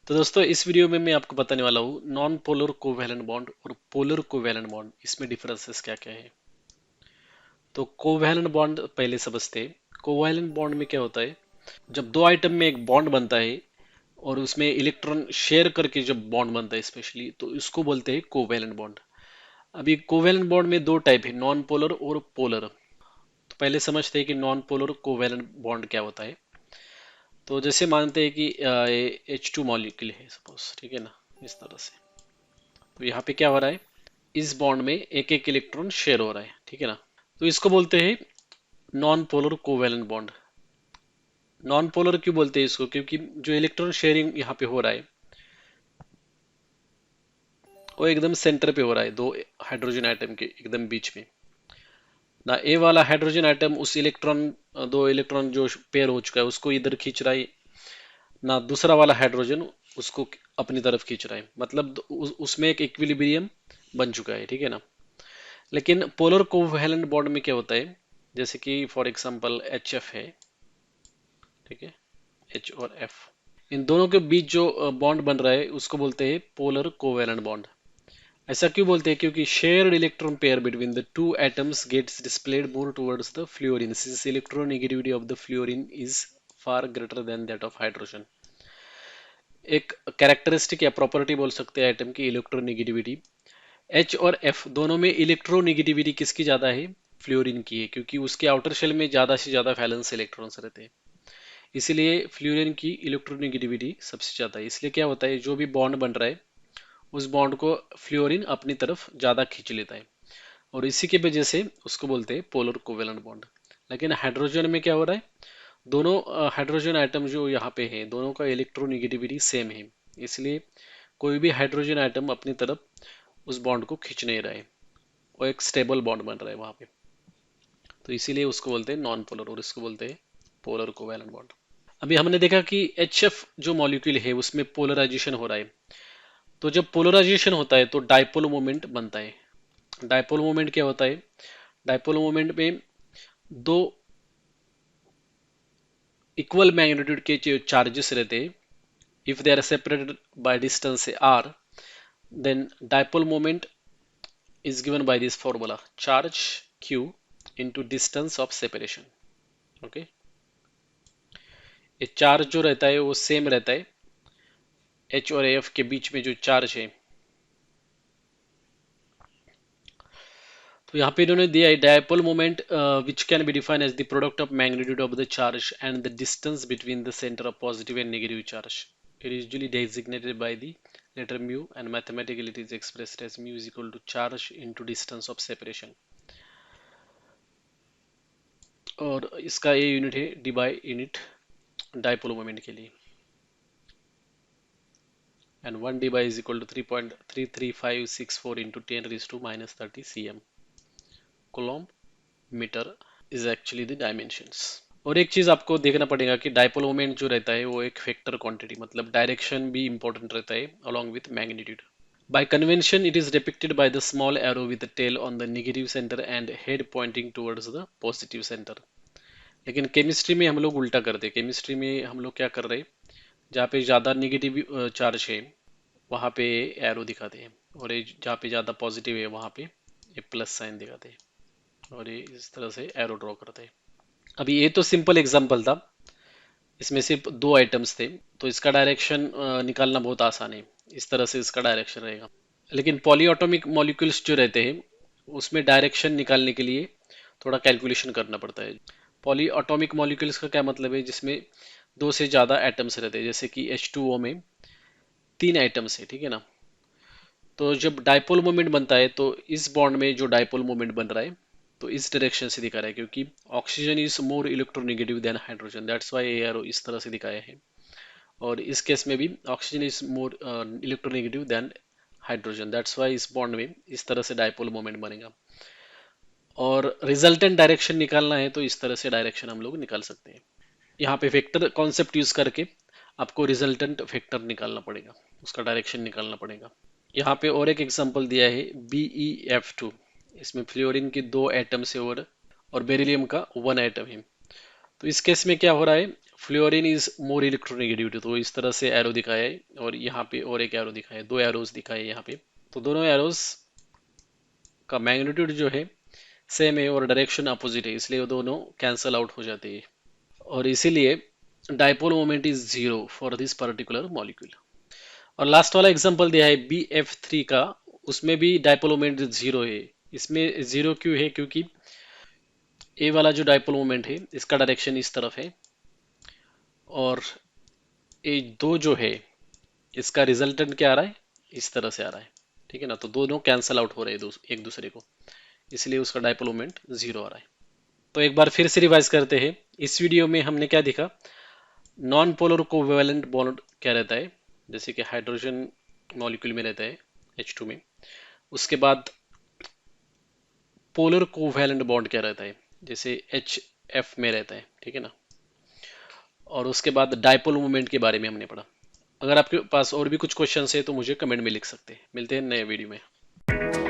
तो दोस्तों इस वीडियो में मैं आपको बताने वाला हूँ नॉन पोलर कोवैलेंट बॉन्ड और पोलर कोवैलेंट बॉन्ड, इसमें डिफरेंसेस क्या क्या है। तो कोवैलेंट बॉन्ड पहले समझते हैं। कोवैलेंट बॉन्ड में क्या होता है, जब दो आइटम में एक बॉन्ड बनता है और उसमें इलेक्ट्रॉन शेयर करके जब बॉन्ड बनता है स्पेशली, तो इसको बोलते हैं कोवैलेंट बॉन्ड। अभी कोवैलेंट बॉन्ड में दो टाइप है, नॉन पोलर और पोलर। तो पहले समझते हैं कि नॉन पोलर कोवैलेंट बॉन्ड क्या होता है। तो जैसे मानते हैं कि H2 मॉलिक्यूल है सपोज, ठीक है ना, इस तरह से। तो यहाँ पे क्या हो रहा है, इस बॉन्ड में एक एक इलेक्ट्रॉन शेयर हो रहा है, ठीक है ना। तो इसको बोलते हैं non polar covalent bond. Non polar क्यों बोलते हैं इसको, क्योंकि जो इलेक्ट्रॉन शेयरिंग यहाँ पे हो रहा है वो एकदम सेंटर पे हो रहा है, दो हाइड्रोजन आइटम के एकदम बीच में। ना ए वाला हाइड्रोजन आइटम उस इलेक्ट्रॉन, दो इलेक्ट्रॉन जो पेयर हो चुका है उसको इधर खींच रहा है, ना दूसरा वाला हाइड्रोजन उसको अपनी तरफ खींच रहा है। मतलब उसमें एक इक्विलिब्रियम बन चुका है, ठीक है ना। लेकिन पोलर कोवैलेंट बॉन्ड में क्या होता है, जैसे कि फॉर एग्जांपल एच एफ है, ठीक है, एच और एफ, इन दोनों के बीच जो बॉन्ड बन रहा है उसको बोलते हैं पोलर कोवैलेंट बॉन्ड। ऐसा क्यों बोलते हैं, क्योंकि shared electron pair between the two atoms gets displaced more towards the fluorine since electronegativity of the fluorine is far greater than that of hydrogen. एक कैरेक्टरिस्टिक या प्रॉपर्टी बोल सकते हैं आइटम की, इलेक्ट्रोनेगेटिविटी। एच और एफ दोनों में electronegativity किसकी ज्यादा है, फ्लोरीन की है, क्योंकि उसके आउटर शेल में ज्यादा से ज्यादा वैलेंस इलेक्ट्रॉन्स रहते हैं। इसीलिए फ्लोरीन की इलेक्ट्रोनेगेटिविटी सबसे ज्यादा है। इसलिए क्या होता है, जो भी बॉन्ड बन रहा है उस बॉन्ड को फ्लोरीन अपनी तरफ ज्यादा खींच लेता है, और इसी की वजह से उसको बोलते हैं पोलर कोवेलेंट बॉन्ड। लेकिन हाइड्रोजन में क्या हो रहा है, दोनों हाइड्रोजन आइटम जो यहाँ पे हैं दोनों का इलेक्ट्रोनेगेटिविटी सेम है। इसलिए कोई भी हाइड्रोजन आइटम अपनी तरफ उस बॉन्ड को खींच नहीं रहा है, वो एक स्टेबल बॉन्ड बन रहा है वहां पे। तो इसीलिए उसको बोलते हैं नॉन पोलर और इसको बोलते हैं पोलर कोवेलेंट बॉन्ड। अभी हमने देखा कि एच एफ जो मॉलिक्यूल है उसमें पोलराइजेशन हो रहा है। तो जब पोलराइजेशन होता है तो डायपोल मोमेंट बनता है। डायपोल मोमेंट क्या होता है, डायपोल मोमेंट में दो इक्वल मैग्नीट्यूड के जो चार्जेस रहते हैं, if they are separated by distance R, then dipole moment is given by this formula, charge q into distance of separation। Okay, ये चार्ज जो रहता है वो सेम रहता है एच और एफ के बीच में जो चार्ज है। तो यहाँ पे इन्होंने दिया है dipole moment which can be define as the product of magnitude of the charge and the distance between the centre of positive and negative charge. It is usually designated by the letter mu and mathematically it is expressed as mu is equal to charge into distance of separation। और इसका ये unit है D by unit dipole moment के लिए। And 1 D by is equal to 3.33564 into 10⁻³ cm coulomb metre is actually the dimensions. और एक चीज आपको देखना पड़ेगा कि डायपोल मोमेंट जो रहता है वो एक वेक्टर क्वांटिटी, मतलब डायरेक्शन भी इंपॉर्टेंट रहता है along with magnitude। By convention, it is depicted by the small arrow with the tail on the negative center and head pointing towards the positive center। लेकिन केमिस्ट्री में हम लोग उल्टा करते हैं। केमिस्ट्री में हम लोग क्या कर रहे हैं, जहाँ पे ज़्यादा निगेटिव चार्ज है वहाँ पे एरो दिखाते हैं, और ये जहाँ पे ज़्यादा पॉजिटिव है वहाँ पे ये प्लस साइन दिखाते हैं, और ये इस तरह से एरो ड्रॉ करते हैं। अभी ये तो सिंपल एग्जांपल था, इसमें सिर्फ दो आइटम्स थे, तो इसका डायरेक्शन निकालना बहुत आसान है। इस तरह से इसका डायरेक्शन रहेगा। लेकिन पॉलीऑटोमिक मॉलिक्यूल्स जो रहते हैं उसमें डायरेक्शन निकालने के लिए थोड़ा कैलकुलेशन करना पड़ता है। पॉलीऑटोमिक मॉलिक्यूल्स का क्या मतलब है, जिसमें दो से ज्यादा एटम्स रहते हैं, जैसे कि H2O में तीन एटम्स है, ठीक है ना। तो जब डायपोल मोमेंट बनता है तो इस बॉन्ड में जो डायपोल मोमेंट बन रहा है तो इस डायरेक्शन से दिखा रहा है, क्योंकि oxygen is more electronegative than hydrogen, that's why ये एरो इस तरह से दिखाया है। और इस केस में भी oxygen is more electronegative than hydrogen, that's why इस बॉन्ड में इस तरह से डायपोल मोमेंट बनेगा। और रिजल्टेंट डायरेक्शन निकालना है तो इस तरह से डायरेक्शन हम लोग निकाल सकते हैं। यहाँ पे वेक्टर कॉन्सेप्ट यूज करके आपको रिजल्टेंट वेक्टर निकालना पड़ेगा, उसका डायरेक्शन निकालना पड़ेगा। यहाँ पे और एक एग्जांपल दिया है BeF2। इसमें फ्लोरीन की दो एटम्स है और बेरिलियम का वन एटम है। तो इस केस में क्या हो रहा है, फ्लोरीन इज मोर इलेक्ट्रोनेगेटिविटी, तो इस तरह से एरो दिखाया है, और यहाँ पे और एक एरो दिखाया है, दो एरोज दिखाए हैं यहाँ पे। तो दोनों एरोज का मैग्नीट्यूड जो है सेम है और डायरेक्शन अपोजिट है, इसलिए वो दोनों कैंसल आउट हो जाते हैं, और इसीलिए dipole moment is zero for this particular molecule. और लास्ट वाला एग्जांपल दिया है BF3 का, उसमें भी डाइपोल मोमेंट जीरो है। इसमें जीरो क्यों है? क्योंकि ए वाला जो डाइपोल मोमेंट है इसका डायरेक्शन इस तरफ है, और ए दो जो है इसका रिजल्टेंट क्या आ रहा है, इस तरह से आ रहा है, ठीक है ना। तो दोनों कैंसल आउट हो रहे हैं एक दूसरे को, इसलिए उसका डाइपोल मोमेंट जीरो आ रहा है। तो एक बार फिर से रिवाइज करते हैं। इस वीडियो में हमने क्या देखा, नॉन पोलर कोवैलेंट बॉन्ड क्या रहता है, जैसे कि हाइड्रोजन मॉलिक्यूल में रहता है H2 में। उसके बाद पोलर कोवैलेंट बॉन्ड क्या रहता है, जैसे HF में रहता है, ठीक है ना। और उसके बाद डाइपोल मोमेंट के बारे में हमने पढ़ा। अगर आपके पास और भी कुछ क्वेश्चन है तो मुझे कमेंट में लिख सकते हैं। मिलते हैं नए वीडियो में।